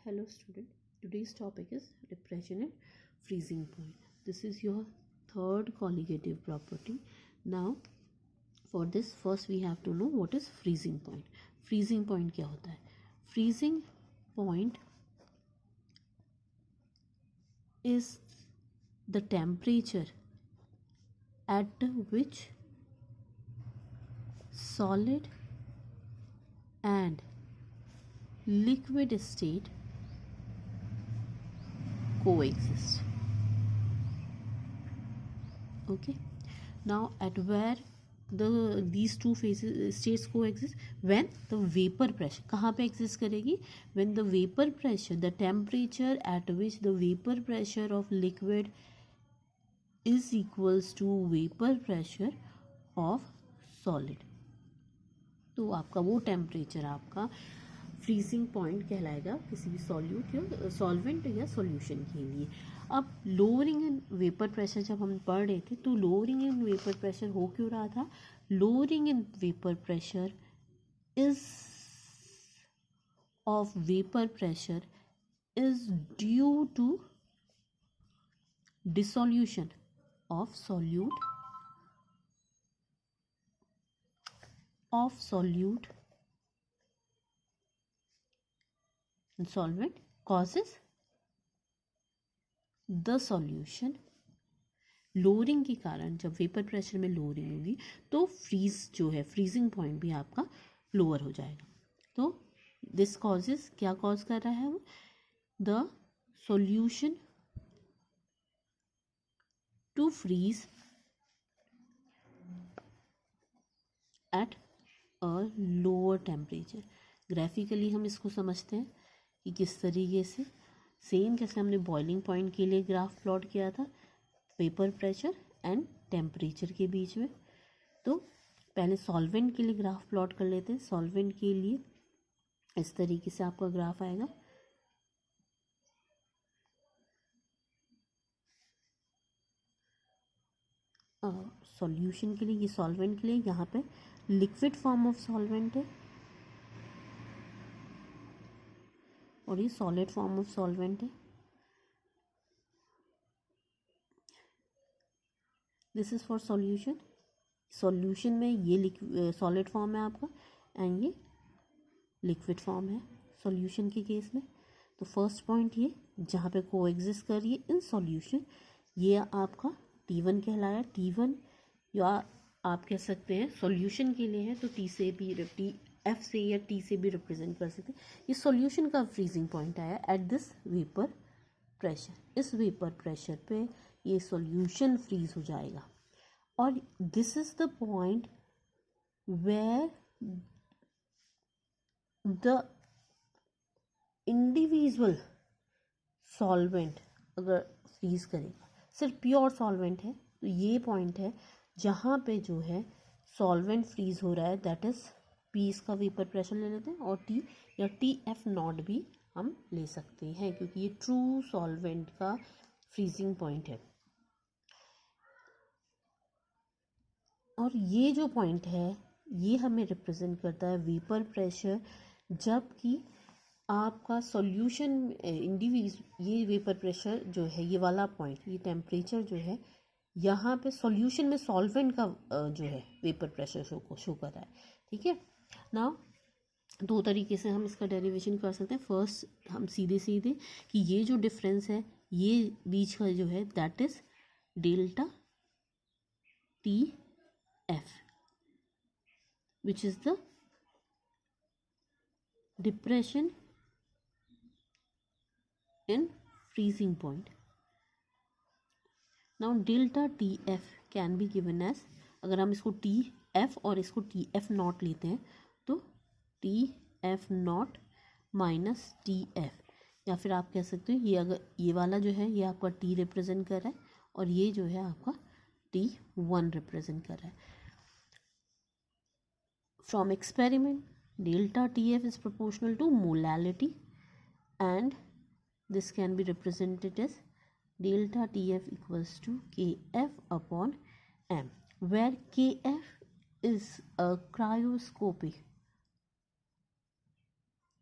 Hello student, today's topic is depression and freezing point. This is your third colligative property. Now for this first we have to know what is freezing point. Freezing point क्या होता है? Freezing point is the temperature at which solid and liquid state coexist. Okay, now at where these two phases states coexist, when the vapor pressure कहाँ पे exist करेगी? When the vapor pressure, the temperature at which the vapor pressure of liquid is equals to vapor pressure of solid. तो आपका वो temperature आपका freezing point कहलाएगा किसी भी सॉल्यूट या सॉल्वेंट या सॉल्यूशन के लिए. अब लोअरिंग इन वेपर प्रेशर जब हम पढ़ रहे थे तो लोअरिंग इन वेपर प्रेशर हो क्यों रहा था? Lowering in vapour pressure is of vapour pressure is due to dissolution of solute and solvent causes the solution. Lowering के कारण जब वेपर प्रेशर में लोअरिंग होगी तो फ्रीज जो है फ्रीजिंग पॉइंट भी आपका लोअर हो जाएगा. तो दिस कॉजेज क्या कॉज कर रहा है? The solution to freeze at a lower temperature. Graphically हम इसको समझते हैं कि किस तरीके से, सेम जैसे हमने बॉइलिंग पॉइंट के लिए ग्राफ प्लॉट किया था वेपर प्रेशर एंड टेम्परेचर के बीच में. तो पहले सॉल्वेंट के लिए ग्राफ प्लॉट कर लेते हैं. सॉल्वेंट के लिए इस तरीके से आपका ग्राफ आएगा. सॉल्यूशन के लिए, ये सॉल्वेंट के लिए यहाँ पे लिक्विड फॉर्म ऑफ सॉल्वेंट है और ये सॉलिड फॉर्म ऑफ सॉल्वेंट है. This is for solution. Solution में ये सॉलिड फॉर्म है आपका एंड ये लिक्विड फॉर्म है सॉल्यूशन के केस में. तो फर्स्ट पॉइंट ये जहाँ पे कोएग्जिस्ट कर रही है इन सॉल्यूशन, ये आपका T1 कहलाया. T1 या आप कह सकते हैं सॉल्यूशन के लिए है तो T से भी F से या T से भी रिप्रेजेंट कर सकते हैं. ये सॉल्यूशन का फ्रीजिंग पॉइंट आया एट दिस वेपर प्रेशर. इस वेपर प्रेशर पे ये सॉल्यूशन फ्रीज हो जाएगा और this is the point where the individual solvent अगर फ्रीज करेगा, सिर्फ प्योर सॉल्वेंट है तो ये पॉइंट है जहाँ पे जो है सॉल्वेंट फ्रीज हो रहा है. दैट इज P इसका वेपर प्रेशर ले लेते हैं और T या TF नॉट भी हम ले सकते हैं क्योंकि ये ट्रू सॉल्वेंट का फ्रीजिंग पॉइंट है. और ये जो पॉइंट है ये हमें रिप्रेजेंट करता है वेपर प्रेशर, जबकि आपका सॉल्यूशन ये वेपर प्रेशर जो है ये वाला पॉइंट, ये टेम्परेचर जो है यहाँ पे सॉल्यूशन में सॉल्वेंट का जो है वेपर प्रेशर शो कर रहा है. ठीक है. नाउ दो तरीके से हम इसका डेरिवेशन कर सकते हैं. फर्स्ट हम सीधे कि ये जो डिफरेंस है ये बीच का जो है that is delta TF which is the depression in freezing point. Now delta TF can be given as, अगर हम इसको TF और इसको TF नॉट लेते हैं तो TF नॉट माइनस TF, या फिर आप कह सकते हो ये अगर ये वाला जो है ये आपका T रिप्रेजेंट कर रहा है और ये जो है आपका T1 रिप्रेजेंट कर रहा है. From experiment delta TF is proportional to molality and this can be represented as delta TF equals to KF upon M, where KF is a cryoscopic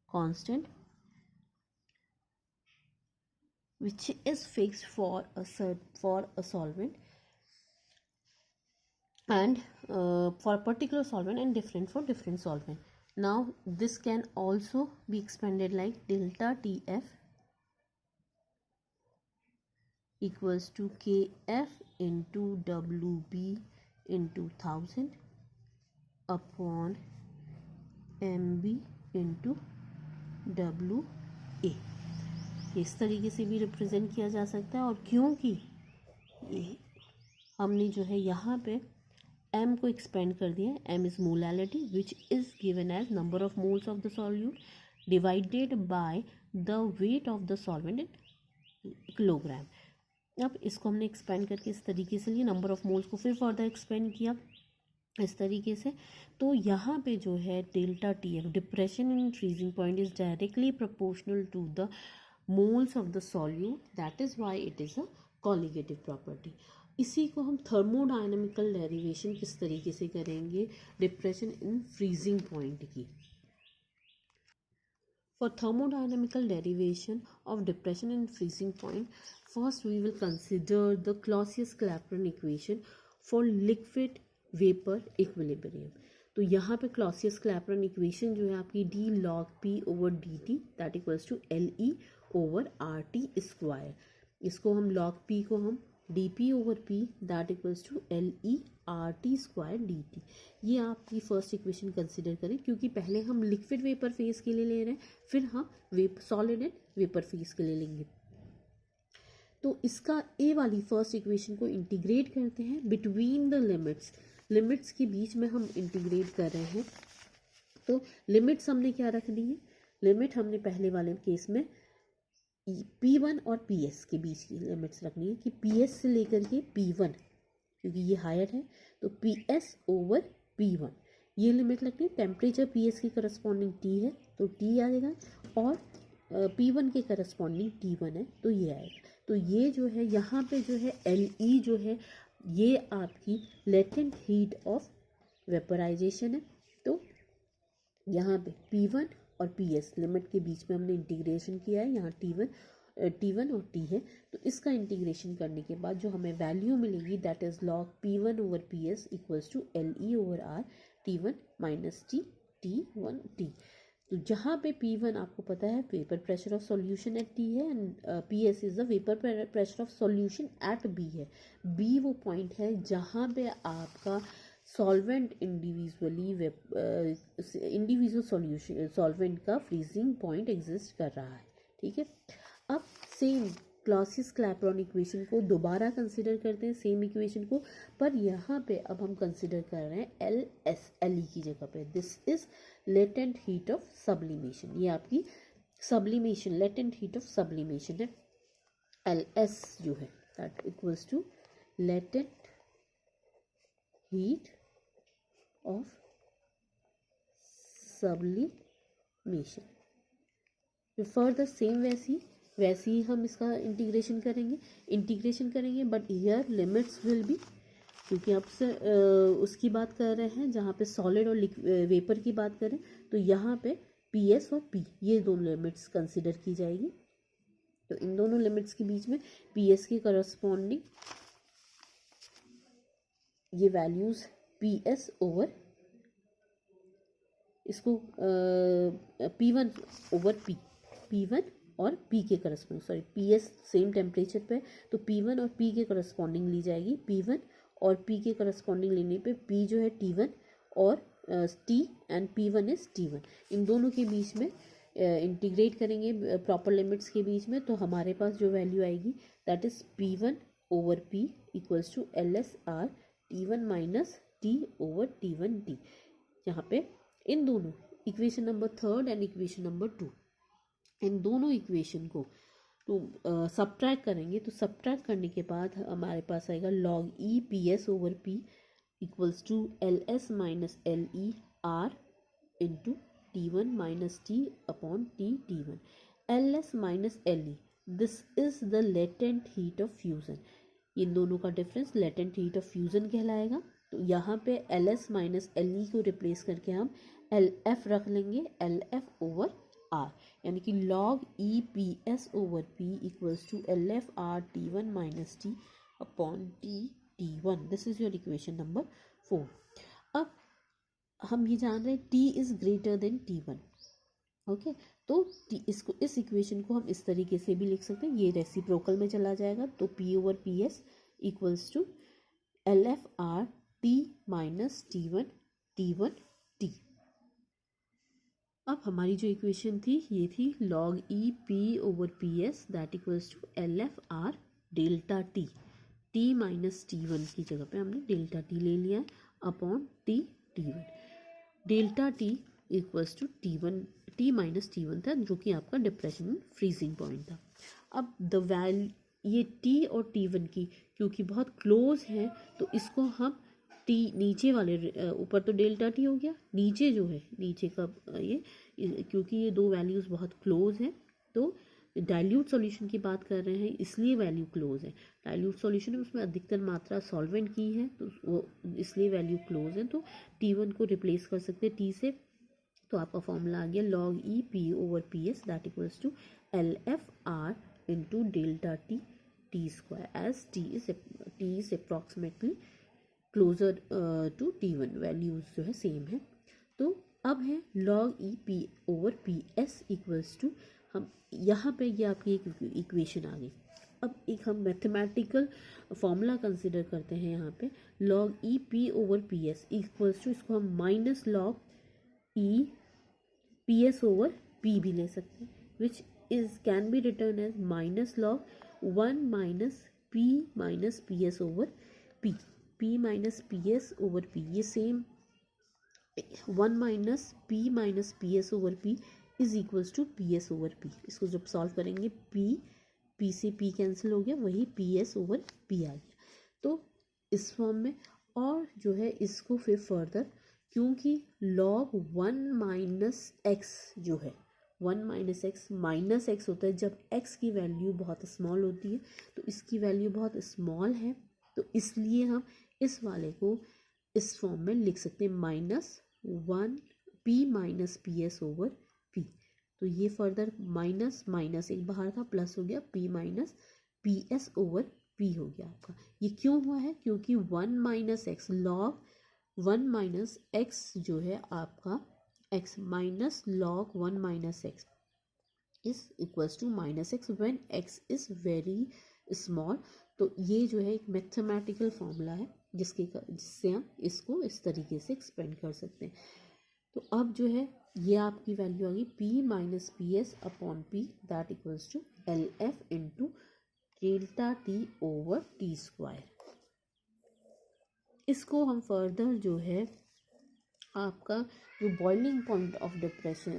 constant which is fixed for a solvent and for a particular solvent and different for different solvent. Now this can also be expanded like delta TF equals to KF into WB into 1000 upon MB into WA. इस तरीके से भी represent किया जा सकता है। और क्योंकि ये हमने जो है यहाँ पे m को एक्सपेंड कर दिया है, m is molality which is given as number of moles of the solute divided by the weight of the solvent in kilogram. अब इसको हमने एक्सपेंड करके इस तरीके से लिए, नंबर ऑफ मोल्स को फिर फर्दर एक्सपेंड किया इस तरीके से। तो यहाँ पे जो है delta TF depression in freezing point is directly proportional to the moles of the solute, that is why it is a colligative property. इसी को हम थर्मोडायनेमिकल डेरिवेशन किस तरीके से करेंगे डिप्रेशन इन फ्रीजिंग पॉइंट की। For thermodynamical derivation of depression in freezing point, first we will consider the Clausius-Clapeyron equation for liquid vapor equilibrium. तो यहाँ पे Clausius-Clapeyron equation जो है आपकी d log p over dt that equals to LE over RT square. इसको हम log p को हम dp over p that equals to LE RT square dt, ये आपकी फर्स्ट इक्वेशन कंसिडर करें क्योंकि पहले हम लिक्विड वेपर फेज के लिए ले रहे हैं, फिर हम सॉलिड एंड वेपर फेज के लिए लेंगे। तो इसका ए वाली फर्स्ट इक्वेशन को इंटीग्रेट करते हैं बिटवीन द लिमिट्स के बीच में हम इंटीग्रेट कर रहे हैं। तो लिमिट्स हमने क्या रख दी है, लिमिट हमने पहले वाले केस में P1 और PS के बीच की लिमिट्स रखनी है कि PS से लेकर के P1, क्योंकि ये हायर है तो PS ओवर P1 ये लिमिट लगती है। टेम्परेचर PS के करस्पॉन्डिंग T है तो T आएगा, और P1 के करस्पॉन्डिंग T1 है तो ये आएगा। तो ये जो है यहाँ पे जो है LE जो है ये आपकी लेटेंट हीट ऑफ वेपराइजेशन है। तो यहाँ पे P1 और PS लिमिट के बीच में हमने इंटीग्रेशन किया है, यहाँ T1 और T है। तो इसका इंटीग्रेशन करने के बाद जो हमें वैल्यू मिलेगी that is log P1 over PS equals to LE over R T1 minus T1T। तो जहाँ पे P1 आपको पता है vapour pressure of solution at T है and PS is the vapour pressure of solution at B है। B वो point है जहाँ पे आपका सॉल्वेंट इंडिविजुअल सॉल्यूशन सॉल्वेंट का फ्रीजिंग पॉइंट एग्जिस्ट कर रहा है। ठीक है, अब सेम क्लॉसियस-क्लैपेरॉन इक्वेशन को दोबारा कंसिडर करते हैं, सेम इक्वेशन को, पर यहाँ पे अब हम कंसिडर कर रहे हैं LE की जगह पे। This is latent heat of sublimation, ये आपकी sublimation latent heat of sublimation है। LS जो है that equals to latent heat of sublimation. Further same वैसे ही हम इसका इंटीग्रेशन करेंगे but here limits will be, क्योंकि आप से उसकी बात कर रहे हैं जहाँ पे सॉलिड और वेपर की बात करें तो यहाँ पे PS और P ये दोनों लिमिट्स कंसिडर की जाएगी। तो इन दोनों लिमिट्स के बीच में PS के करस्पॉन्डिंग ये वैल्यूज PS ओवर इसको P1 ओवर P1 और P के corresponding, sorry PS same temperature पे तो P1 और P के करस्पॉन्डिंग ली जाएगी। P1 और P के करस्पॉन्डिंग लेने पे P जो है T1 और T and P1 is T1, इन दोनों के बीच में इंटीग्रेट करेंगे प्रॉपर लिमिट्स के बीच में। तो हमारे पास जो वैल्यू आएगी that is P1 over P equals to LSR T1 minus T over T1T। यहाँ पे इन दोनों equation number 3 and equation number 2 इन दोनों इक्वेशन को तो सब्ट्रैक्ट करेंगे। तो सब्ट्रैक्ट करने के बाद हमारे पास आएगा log E PS over P equals to LS minus LE R into T1 minus T upon T1। LS minus LE this is the latent heat of fusion, इन दोनों का difference latent heat of fusion कहलाएगा। तो यहाँ पे LS minus LE को replace करके हम LF रख लेंगे, LF ओवर आर, यानी कि log E P S over P equals to L F R T one minus T upon T one. This is your equation number 4. अब हम ये जान रहे हैं T is greater than T one. Okay, तो इसको, इस इक्वेशन को हम इस तरीके से भी लिख सकते हैं, ये रेसिप्रोकल में चला जाएगा. तो P over P S equals to L F R T minus T one T. अब हमारी जो इक्वेशन थी ये थी log E P over P S that equals to L F R delta T. T minus T one की जगह पे हमने डेल्टा टी ले लिया है upon T one. Delta T equals to T one, T minus T one था जो कि आपका डिप्रेशन फ्रीजिंग पॉइंट था. अब द वैल्यू, ये टी और टी वन की क्योंकि बहुत क्लोज है तो इसको हम टी नीचे वाले, ऊपर तो डेल्टा टी हो गया, नीचे जो है नीचे का ये, क्योंकि ये दो वैल्यूज़ बहुत क्लोज हैं तो डाइल्यूट सॉल्यूशन की बात कर रहे हैं इसलिए वैल्यू क्लोज है. डाइल्यूट सॉल्यूशन में उसमें अधिकतर मात्रा सॉल्वेंट की है तो वो इसलिए वैल्यू क्लोज है. तो टी वन को रिप्लेस कर सकते हैं टी से, तो आपका फॉर्मूला आ गया log E P over P S that equals to L F R into delta T T square, as T is approximately closer to T one, values जो है सेम है. तो अब है log E P over P S equals to, हम यहाँ पे ये आपकी एक इक्वेशन आ गई. अब एक हम मैथमेटिकल फॉर्मूला कंसिडर करते हैं यहाँ पे, log E P over P S equals to, इसको हम minus log E P S over P भी ले सकते हैं, which is can be return as minus log one minus P S over P. P minus P S over P, ये same, one minus P S over P is equals to P S over P. इसको जब solve करेंगे P से P cancel हो गया, वही P S over P आ गया. तो इस फॉर्म में, और जो है इसको फिर फर्दर, क्योंकि log वन माइनस एक्स जो है, वन माइनस एक्स होता है जब x की वैल्यू बहुत स्मॉल होती है, तो इसकी वैल्यू बहुत स्मॉल है तो इसलिए हम इस वाले को इस फॉर्म में लिख सकते हैं minus one P S over P. तो ये फर्दर माइनस एक बाहर था, प्लस हो गया पी एस ओवर पी हो गया आपका. ये क्यों हुआ है? क्योंकि one minus X, log one minus X जो है आपका X minus log one minus X is equals to minus X when X is very small. तो ये जो है एक मैथमेटिकल फॉर्मूला है जिससे हम इसको इस तरीके से एक्सपेंड कर सकते हैं. तो अब जो है ये आपकी वैल्यू आ गई P minus P S upon P that equals to L F into delta T over T square. इसको हम फर्दर जो है आपका जो boiling point of depression,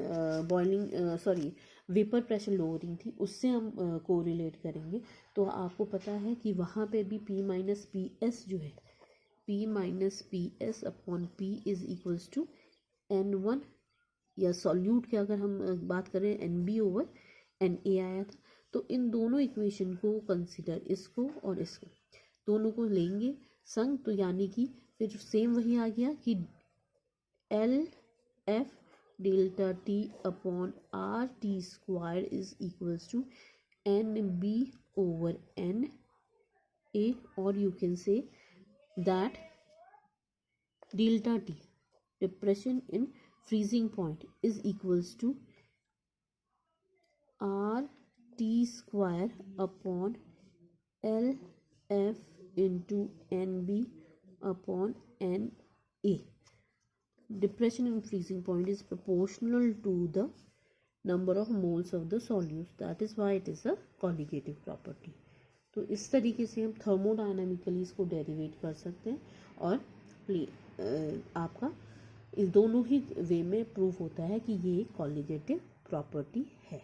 vapour pressure lowering थी उससे हम कोरिलेट करेंगे. तो आपको पता है कि वहाँ पे भी पी माइनस पी एस जो है, P minus P S upon P is equals to N one, या सॉल्यूट की अगर हम बात करें N B over N A आया था. तो इन दोनों इक्वेशन को कंसिडर, इसको और इसको दोनों को लेंगे संग, तो यानी कि फिर सेम वही आ गया कि L F delta T upon R T square is equals to N B over N A, और you can say that delta T depression in freezing point is equals to r t square upon l f into n b upon n a. Depression in freezing point is proportional to the number of moles of the solute, that is why it is a colligative property. तो इस तरीके से हम thermodynamically इसको derivative कर सकते हैं, और आपका इस दोनों ही वे में प्रूफ होता है कि ये एक कॉलिगेटिव प्रॉपर्टी है.